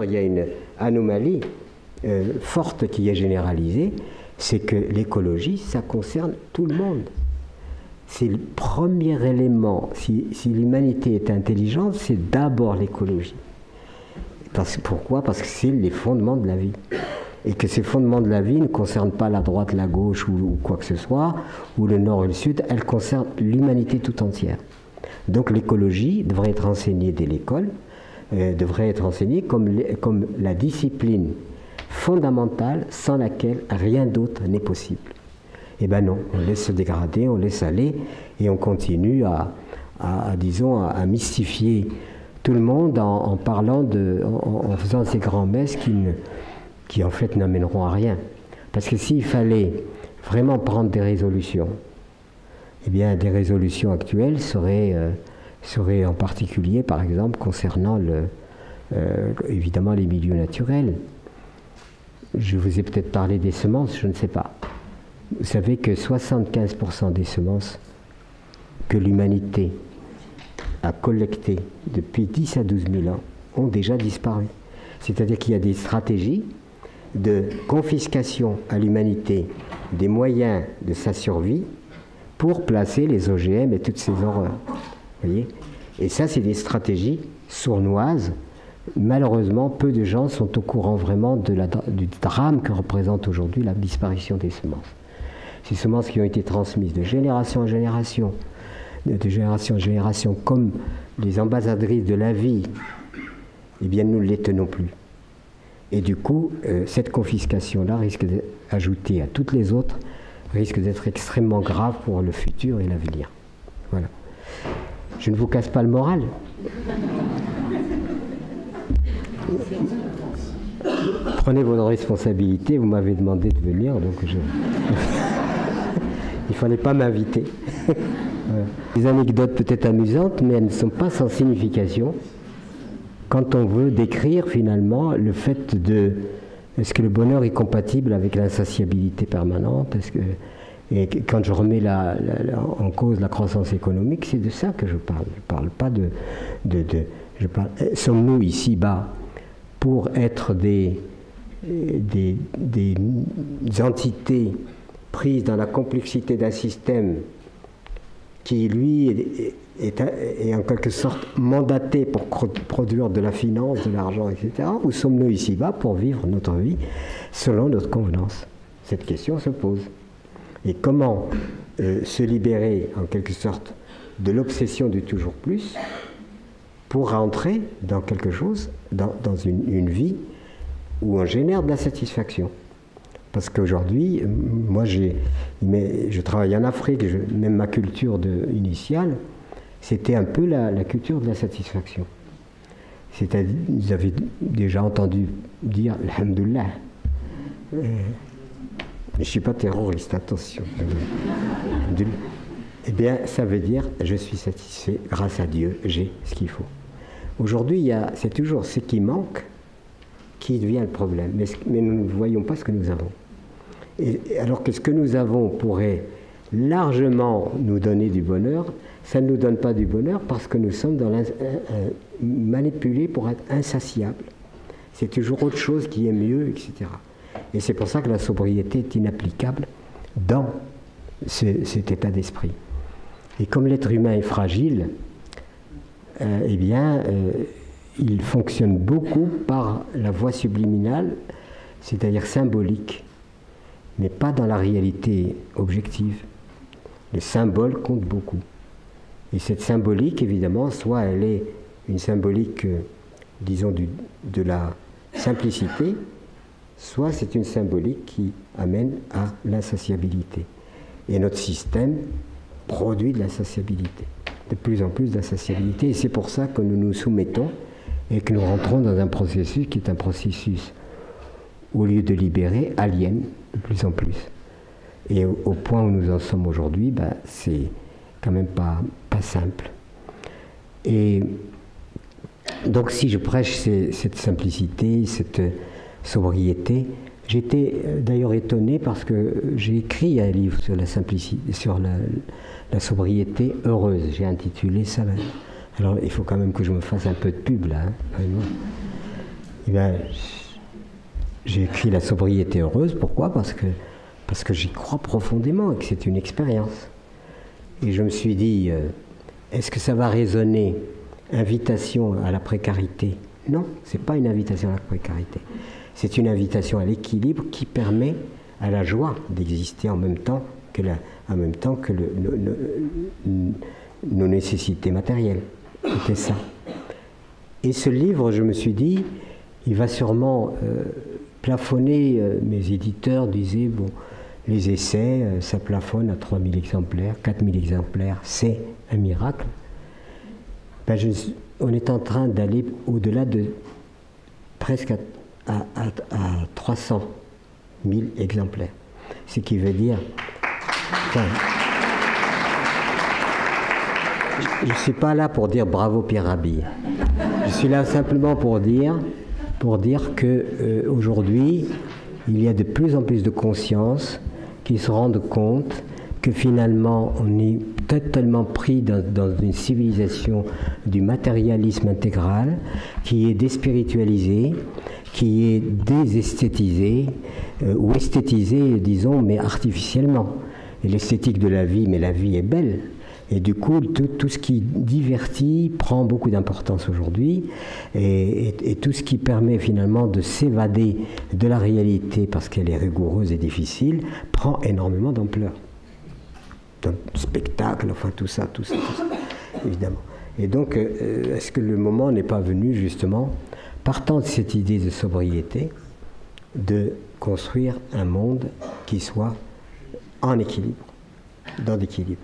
D'ailleurs, il y a une anomalie forte qui est généralisée, c'est que l'écologie, ça concerne tout le monde. C'est le premier élément. Si l'humanité est intelligente, c'est d'abord l'écologie. Pourquoi? Parce que c'est les fondements de la vie. Et que ces fondements de la vie ne concernent pas la droite, la gauche ou quoi que ce soit, ou le nord et le sud, elles concernent l'humanité tout entière. Donc l'écologie devrait être enseignée dès l'école, devrait être enseignée comme la discipline fondamentale sans laquelle rien d'autre n'est possible. Eh bien non, on laisse se dégrader, on laisse aller, et on continue à mystifier tout le monde en parlant en faisant ces grands-messes qui en fait n'amèneront à rien. Parce que s'il fallait vraiment prendre des résolutions, eh bien des résolutions actuelles seraient en particulier, par exemple, concernant évidemment les milieux naturels. Je vous ai peut-être parlé des semences, je ne sais pas. Vous savez que 75% des semences que l'humanité a collectées depuis 10 à 12 000 ans ont déjà disparu. C'est-à-dire qu'il y a des stratégies de confiscation à l'humanité des moyens de sa survie pour placer les OGM et toutes ces horreurs. Vous voyez ? Et ça, c'est des stratégies sournoises. Malheureusement, peu de gens sont au courant vraiment du drame que représente aujourd'hui la disparition des semences. Ces semences qui ont été transmises de génération en génération, de génération en génération, comme les ambassadrices de la vie, eh bien, nous ne les tenons plus. Et du coup, cette confiscation-là risque d'ajouter à toutes les autres, risque d'être extrêmement grave pour le futur et l'avenir. Voilà. Je ne vous casse pas le moral. Prenez votre responsabilité, vous m'avez demandé de venir, donc il ne fallait pas m'inviter. Des anecdotes peut-être amusantes, mais elles ne sont pas sans signification. Quand on veut décrire finalement le fait de... Est-ce que le bonheur est compatible avec l'insatiabilité permanente? Et quand je remets en cause la croissance économique, c'est de ça que je parle. Je ne parle pas sommes-nous ici-bas pour être des entités prises dans la complexité d'un système qui, lui, est en quelque sorte mandaté pour produire de la finance, de l'argent, etc. Ou sommes-nous ici-bas pour vivre notre vie selon notre convenance? Cette question se pose. Et comment se libérer, en quelque sorte, de l'obsession du toujours plus pour rentrer dans quelque chose, dans une vie où on génère de la satisfaction? Parce qu'aujourd'hui, moi je travaille en Afrique, même ma culture initiale, c'était un peu la culture de la satisfaction. C'est-à-dire, vous avez déjà entendu dire « Alhamdoulilah ». Je ne suis pas terroriste, attention. Eh bien, ça veut dire « je suis satisfait, grâce à Dieu, j'ai ce qu'il faut ». Aujourd'hui, c'est toujours ce qui manque qui devient le problème. Mais nous ne voyons pas ce que nous avons. Alors que ce que nous avons pourrait largement nous donner du bonheur, ça ne nous donne pas du bonheur parce que nous sommes manipulés pour être insatiables. C'est toujours autre chose qui est mieux, etc. Et c'est pour ça que la sobriété est inapplicable dans cet état d'esprit. Et comme l'être humain est fragile, il fonctionne beaucoup par la voie subliminale, c'est-à-dire symbolique, mais pas dans la réalité objective. Le symbole compte beaucoup. Et cette symbolique, évidemment, soit elle est une symbolique, disons, de la simplicité, soit c'est une symbolique qui amène à l'insatiabilité. Et notre système produit de l'insatiabilité, de plus en plus d'insatiabilité, et c'est pour ça que nous nous soumettons et que nous rentrons dans un processus qui est un processus, au lieu de libérer, alien de plus en plus. Et au point où nous en sommes aujourd'hui, c'est quand même pas simple. Et donc si je prêche cette simplicité, cette sobriété, j'étais d'ailleurs étonné parce que j'ai écrit un livre sur la simplicité, sur la sobriété heureuse. J'ai intitulé ça. Alors il faut quand même que je me fasse un peu de pub là. Hein, Eh bien, j'ai écrit La sobriété heureuse. Pourquoi? Parce que j'y crois profondément et que c'est une expérience. Et je me suis dit, est-ce que ça va résonner invitation à la précarité? Non, ce n'est pas une invitation à la précarité. C'est une invitation à l'équilibre qui permet à la joie d'exister en même temps que, nos nécessités matérielles. C'était ça. Et ce livre, je me suis dit, il va sûrement plafonner. Mes éditeurs disaient, bon, les essais, ça plafonne à 3000 exemplaires, 4000 exemplaires, c'est un miracle. Ben, on est en train d'aller au-delà de presque à 300 000 exemplaires. Ce qui veut dire... Enfin, je ne suis pas là pour dire bravo Pierre Rabhi. Je suis là simplement pour dire qu'aujourd'hui, il y a de plus en plus de conscience qui se rendent compte que finalement, on est totalement pris dans une civilisation du matérialisme intégral, qui est déspiritualisée, qui est désesthétisée, ou esthétisée, disons, mais artificiellement. Et l'esthétique de la vie, mais la vie est belle. Et du coup, tout ce qui divertit prend beaucoup d'importance aujourd'hui. Et tout ce qui permet finalement de s'évader de la réalité, parce qu'elle est rigoureuse et difficile, prend énormément d'ampleur. Dans le spectacle, enfin tout ça, évidemment. Et donc, est-ce que le moment n'est pas venu, justement, partant de cette idée de sobriété, de construire un monde qui soit en équilibre, dans l'équilibre?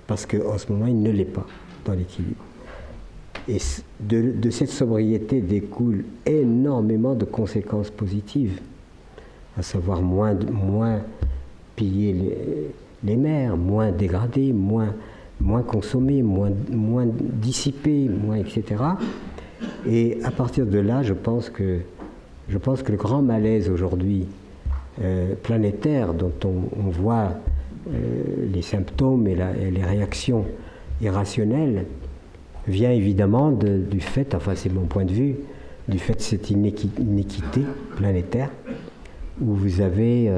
Parce qu'en ce moment, il ne l'est pas dans l'équilibre. Et de cette sobriété découle énormément de conséquences positives, à savoir moins piller les mers, moins dégrader, moins consommer, moins dissiper, etc. Et à partir de là, je pense que le grand malaise aujourd'hui planétaire, dont on voit les symptômes et les réactions irrationnelles, vient évidemment du fait, enfin c'est mon point de vue, du fait de cette inéquité planétaire, où vous avez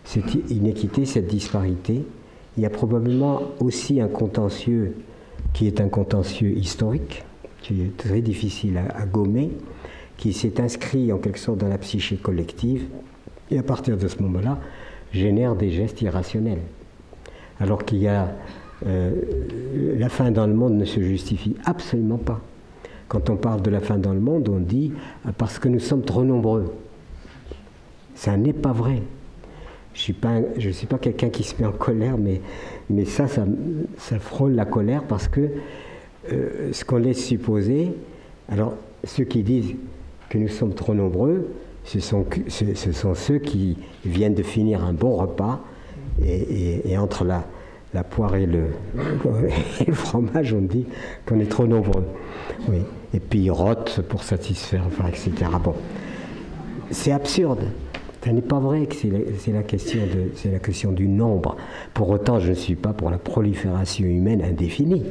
cette inéquité, cette disparité. Il y a probablement aussi un contentieux qui est un contentieux historique, qui est très difficile à gommer, qui s'est inscrit en quelque sorte dans la psyché collective, et à partir de ce moment-là, génère des gestes irrationnels. Alors qu'il y a... la faim dans le monde ne se justifie absolument pas. Quand on parle de la faim dans le monde, on dit parce que nous sommes trop nombreux. Ça n'est pas vrai. Je ne suis pas quelqu'un qui se met en colère, mais ça frôle la colère parce que ce qu'on laisse supposer, alors ceux qui disent que nous sommes trop nombreux, ce sont ceux qui viennent de finir un bon repas et entre la poire et le fromage, on dit qu'on est trop nombreux. Oui. Et puis ils rotent pour satisfaire, enfin, etc. Bon. C'est absurde. Ce n'est pas vrai que c'est la question du nombre. Pour autant, je ne suis pas pour la prolifération humaine indéfinie.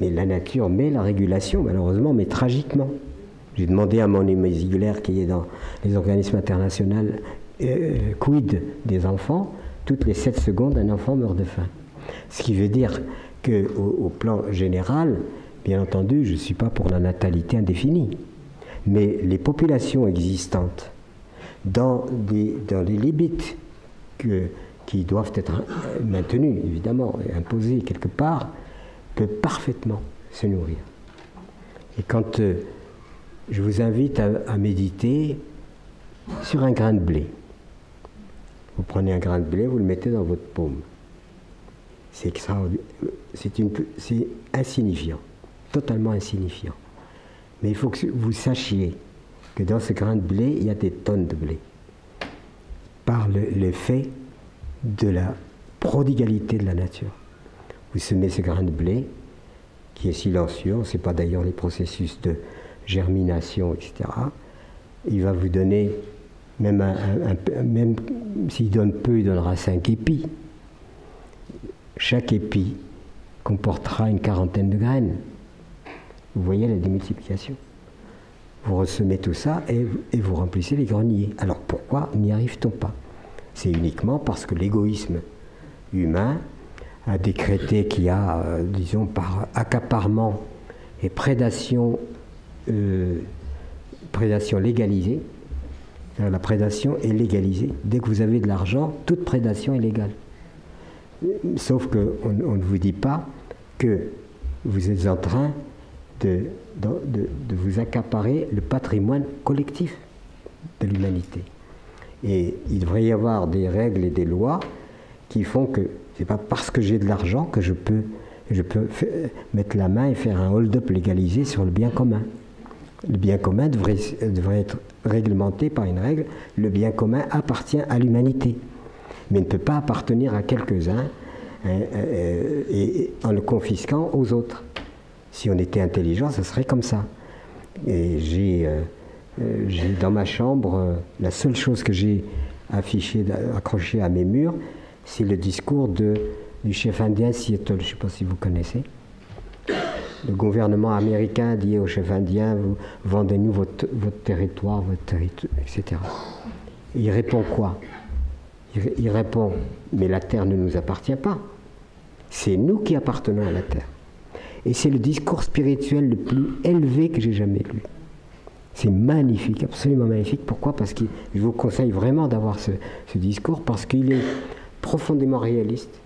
Mais la nature met la régulation, malheureusement, mais tragiquement. J'ai demandé à mon hémésigulaire qui est dans les organismes internationaux quid des enfants. Toutes les 7 secondes, un enfant meurt de faim. Ce qui veut dire qu'au plan général, bien entendu, je ne suis pas pour la natalité indéfinie. Mais les populations existantes, dans les limites qui doivent être maintenues, évidemment, et imposées quelque part, peuvent parfaitement se nourrir. Et quand je vous invite à méditer sur un grain de blé, vous prenez un grain de blé, vous le mettez dans votre paume. C'est extraordinaire. C'est insignifiant, totalement insignifiant. Mais il faut que vous sachiez que dans ce grain de blé, il y a des tonnes de blé. Par l'effet de la prodigalité de la nature. Vous semez ce grain de blé, qui est silencieux, on ne sait pas d'ailleurs les processus de germination, etc. Il va vous donner... Même s'il donne peu, il donnera 5 épis. Chaque épi comportera une quarantaine de graines. Vous voyez la démultiplication. vous ressemez tout ça et vous remplissez les greniers. Alors pourquoi n'y arrive-t-on pas? C'est uniquement parce que l'égoïsme humain a décrété qu'il y a, disons, par accaparement et prédation légalisée. La prédation est légalisée. Dès que vous avez de l'argent, toute prédation est légale. Sauf qu'on ne vous dit pas que vous êtes en train de vous accaparer le patrimoine collectif de l'humanité. Et il devrait y avoir des règles et des lois qui font que c'est pas parce que j'ai de l'argent que je peux mettre la main et faire un hold-up légalisé sur le bien commun. Le bien commun devrait être réglementé par une règle. Le bien commun appartient à l'humanité, mais ne peut pas appartenir à quelques-uns et en le confisquant aux autres. Si on était intelligent, ce serait comme ça. Et j'ai dans ma chambre, la seule chose que j'ai accrochée à mes murs, c'est le discours du chef indien Seattle, je ne sais pas si vous connaissez. Le gouvernement américain dit au chef indien, vous vendez-nous votre territoire, etc. Et il répond quoi? Il répond, mais la terre ne nous appartient pas. C'est nous qui appartenons à la terre. Et c'est le discours spirituel le plus élevé que j'ai jamais lu. C'est magnifique, absolument magnifique. Pourquoi? Parce que je vous conseille vraiment d'avoir ce discours, parce qu'il est profondément réaliste,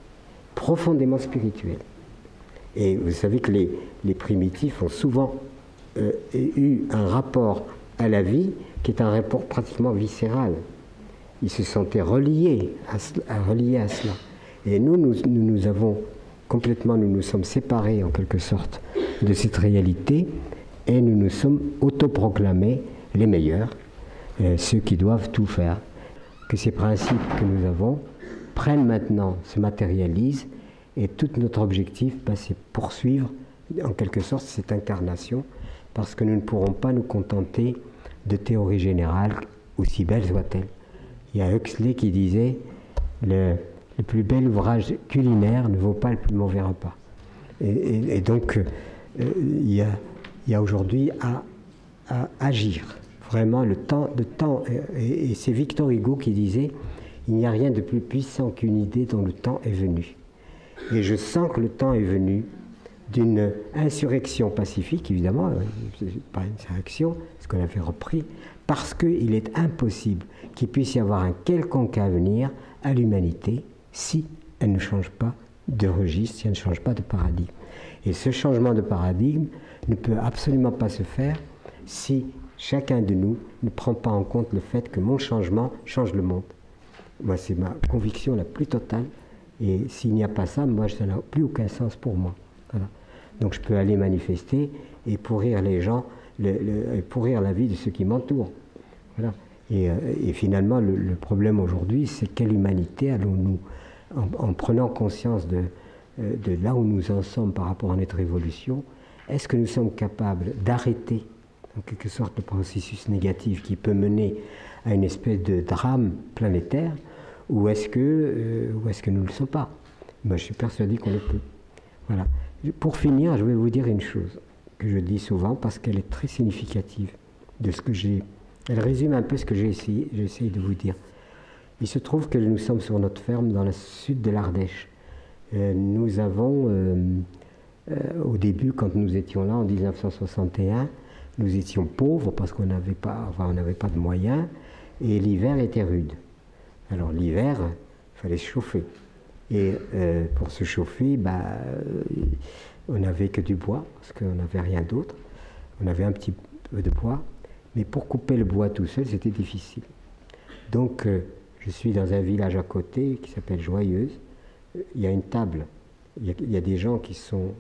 profondément spirituel. Et vous savez que les primitifs ont souvent eu un rapport à la vie qui est un rapport pratiquement viscéral. Ils se sentaient reliés à cela. Et nous avons complètement, nous nous sommes séparés en quelque sorte de cette réalité et nous nous sommes autoproclamés les meilleurs, ceux qui doivent tout faire. Que ces principes que nous avons prennent maintenant, se matérialisent, et tout notre objectif, c'est poursuivre en quelque sorte cette incarnation, parce que nous ne pourrons pas nous contenter de théories générales, aussi belles soient-elles. Il y a Huxley qui disait le plus bel ouvrage culinaire ne vaut pas le plus mauvais repas. Et donc, il y a aujourd'hui à agir. Vraiment, le temps et c'est Victor Hugo qui disait il n'y a rien de plus puissant qu'une idée dont le temps est venu. Et je sens que le temps est venu d'une insurrection pacifique, évidemment, pas une insurrection, ce qu'on avait repris, parce qu'il est impossible qu'il puisse y avoir un quelconque avenir à l'humanité si elle ne change pas de registre, si elle ne change pas de paradigme. Et ce changement de paradigme ne peut absolument pas se faire si chacun de nous ne prend pas en compte le fait que mon changement change le monde. Moi, c'est ma conviction la plus totale. Et s'il n'y a pas ça, moi, ça n'a plus aucun sens pour moi. Voilà. Donc je peux aller manifester et pourrir les gens, pourrir la vie de ceux qui m'entourent. Voilà. Et finalement, le problème aujourd'hui, c'est quelle humanité allons-nous, en prenant conscience de là où nous en sommes par rapport à notre évolution, est-ce que nous sommes capables d'arrêter, en quelque sorte, le processus négatif qui peut mener à une espèce de drame planétaire, ou est-ce que nous ne le sommes pas? Moi, je suis persuadé qu'on le peut. Voilà. Pour finir, je vais vous dire une chose que je dis souvent parce qu'elle est très significative de ce que j'ai. Elle résume un peu ce que j'ai essayé de vous dire. Il se trouve que nous sommes sur notre ferme dans le sud de l'Ardèche. Nous avons, au début, quand nous étions là en 1961, nous étions pauvres parce qu'on n'avait pas de moyens et l'hiver était rude. Alors l'hiver, il fallait se chauffer. Et pour se chauffer, on n'avait que du bois, parce qu'on n'avait rien d'autre. On avait un petit peu de bois, mais pour couper le bois tout seul, c'était difficile. Donc je suis dans un village à côté qui s'appelle Joyeuse. Il y a une table. Il y a des gens qui sont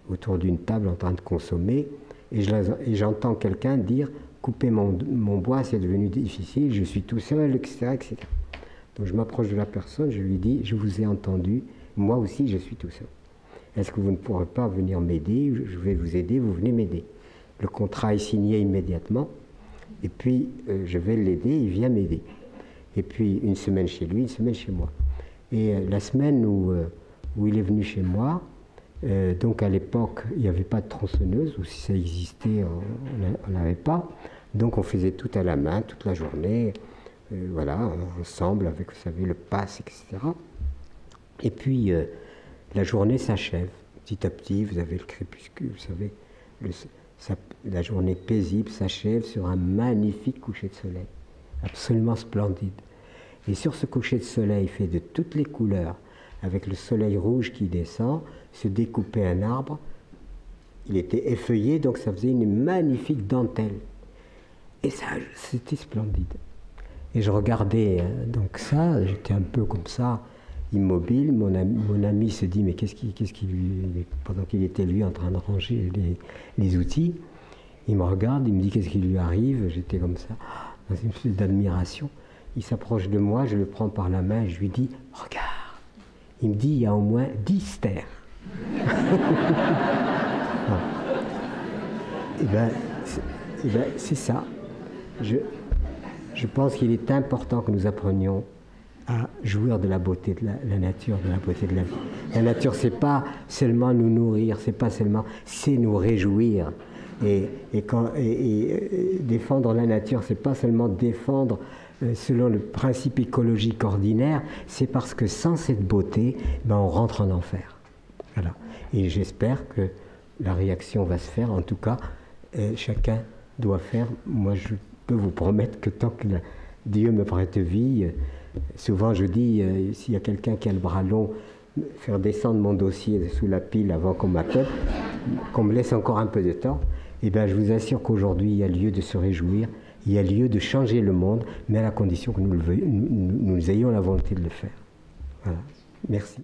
autour d'une table en train de consommer, et j'entends quelqu'un dire « couper mon bois, c'est devenu difficile, je suis tout seul, etc. etc. » Donc je m'approche de la personne, je lui dis « je vous ai entendu, moi aussi je suis tout seul. Est-ce que vous ne pourrez pas venir m'aider? Je vais vous aider, vous venez m'aider. » Le contrat est signé immédiatement, et puis je vais l'aider, il vient m'aider. Et puis une semaine chez lui, une semaine chez moi. Et la semaine où il est venu chez moi, Donc à l'époque, il n'y avait pas de tronçonneuse, ou si ça existait, on n'avait pas. Donc on faisait tout à la main, toute la journée, voilà, ensemble, avec, vous savez, le passe, etc. Et puis, la journée s'achève. Petit à petit, vous avez le crépuscule, vous savez, la journée paisible s'achève sur un magnifique coucher de soleil, absolument splendide. Et sur ce coucher de soleil fait de toutes les couleurs, avec le soleil rouge qui descend, se découpait un arbre. Il était effeuillé, donc ça faisait une magnifique dentelle. Et ça, c'était splendide. Et je regardais donc ça, j'étais un peu comme ça, immobile. Mon ami se dit, mais qu'est-ce qui lui... Pendant qu'il était lui en train de ranger les outils, il me regarde, il me dit, qu'est-ce qui lui arrive? J'étais comme ça, dans une espèce d'admiration. Il s'approche de moi, je le prends par la main et je lui dis, regarde. Il me dit, il y a au moins 10 stères. Et ben, c'est ça. Je pense qu'il est important que nous apprenions à jouir de la beauté de la nature, de la beauté de la vie. La nature, c'est pas seulement nous nourrir, c'est nous réjouir. Et défendre la nature, c'est pas seulement défendre selon le principe écologique ordinaire, c'est parce que sans cette beauté, on rentre en enfer. Voilà. Et j'espère que la réaction va se faire. En tout cas, chacun doit faire. Moi, je peux vous promettre que tant que Dieu me prête vie, souvent je dis, s'il y a quelqu'un qui a le bras long, faire descendre mon dossier sous la pile avant qu'on m'appelle, qu'on me laisse encore un peu de temps, et bien je vous assure qu'aujourd'hui, il y a lieu de se réjouir, il y a lieu de changer le monde, mais à la condition que nous ayons la volonté de le faire. Voilà. Merci.